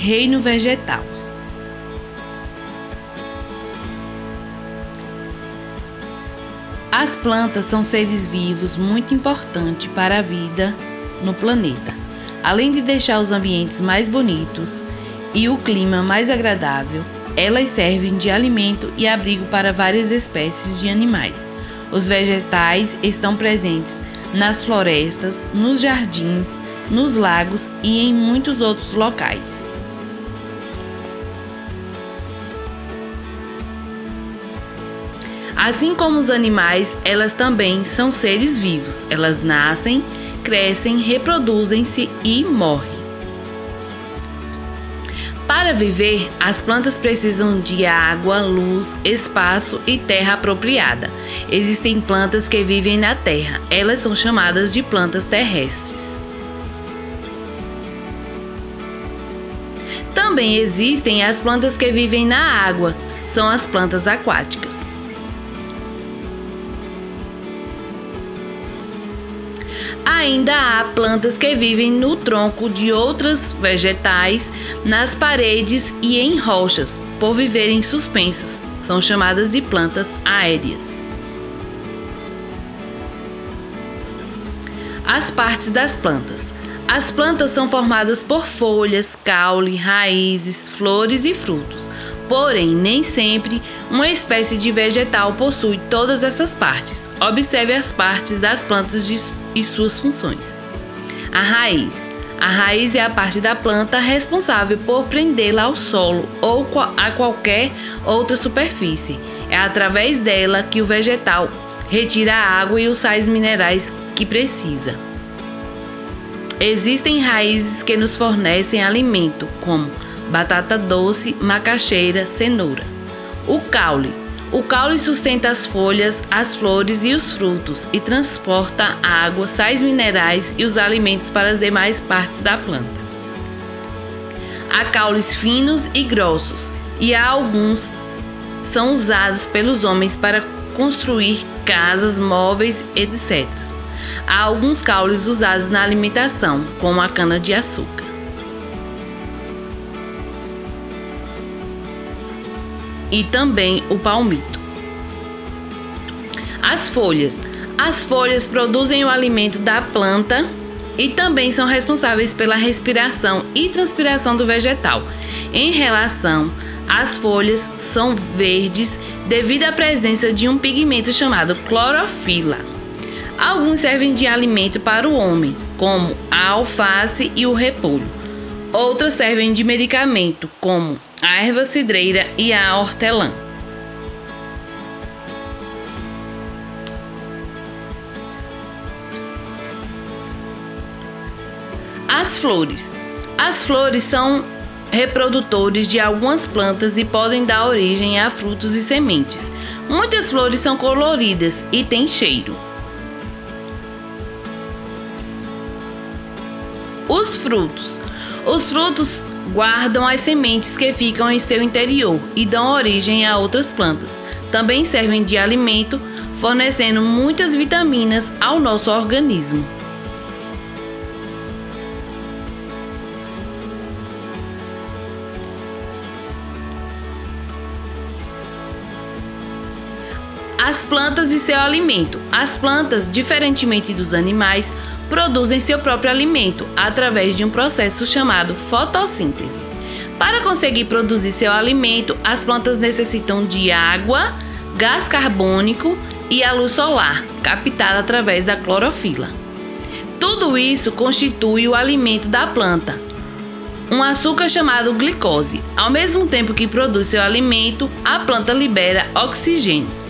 Reino vegetal. As plantas são seres vivos muito importantes para a vida no planeta. Além de deixar os ambientes mais bonitos e o clima mais agradável, elas servem de alimento e abrigo para várias espécies de animais. Os vegetais estão presentes nas florestas, nos jardins, nos lagos e em muitos outros locais. Assim como os animais, elas também são seres vivos. Elas nascem, crescem, reproduzem-se e morrem. Para viver, as plantas precisam de água, luz, espaço e terra apropriada. Existem plantas que vivem na terra. Elas são chamadas de plantas terrestres. Também existem as plantas que vivem na água. São as plantas aquáticas. Ainda há plantas que vivem no tronco de outros vegetais, nas paredes e em rochas, por viverem suspensas. São chamadas de plantas aéreas. As partes das plantas. As plantas são formadas por folhas, caule, raízes, flores e frutos. Porém, nem sempre uma espécie de vegetal possui todas essas partes. Observe as partes das plantas e suas funções. A raiz. A raiz é a parte da planta responsável por prendê-la ao solo ou a qualquer outra superfície. É através dela que o vegetal retira a água e os sais minerais que precisa. Existem raízes que nos fornecem alimento, como batata doce, macaxeira, cenoura. O caule. O caule sustenta as folhas, as flores e os frutos e transporta água, sais minerais e os alimentos para as demais partes da planta. Há caules finos e grossos e alguns são usados pelos homens para construir casas, móveis, etc. Há alguns caules usados na alimentação, como a cana-de-açúcar. E também o palmito. As folhas. As folhas produzem o alimento da planta e também são responsáveis pela respiração e transpiração do vegetal. Em relação às folhas, são verdes devido à presença de um pigmento chamado clorofila. Alguns servem de alimento para o homem, como a alface e o repolho. Outras servem de medicamento, como a erva cidreira e a hortelã. As flores. As flores são reprodutores de algumas plantas e podem dar origem a frutos e sementes. Muitas flores são coloridas e têm cheiro. Os frutos. Os frutos guardam as sementes que ficam em seu interior e dão origem a outras plantas. Também servem de alimento, fornecendo muitas vitaminas ao nosso organismo. As plantas e seu alimento. As plantas, diferentemente dos animais, produzem seu próprio alimento através de um processo chamado fotossíntese. Para conseguir produzir seu alimento, as plantas necessitam de água, gás carbônico e a luz solar, captada através da clorofila. Tudo isso constitui o alimento da planta, um açúcar chamado glicose. Ao mesmo tempo que produz seu alimento, a planta libera oxigênio.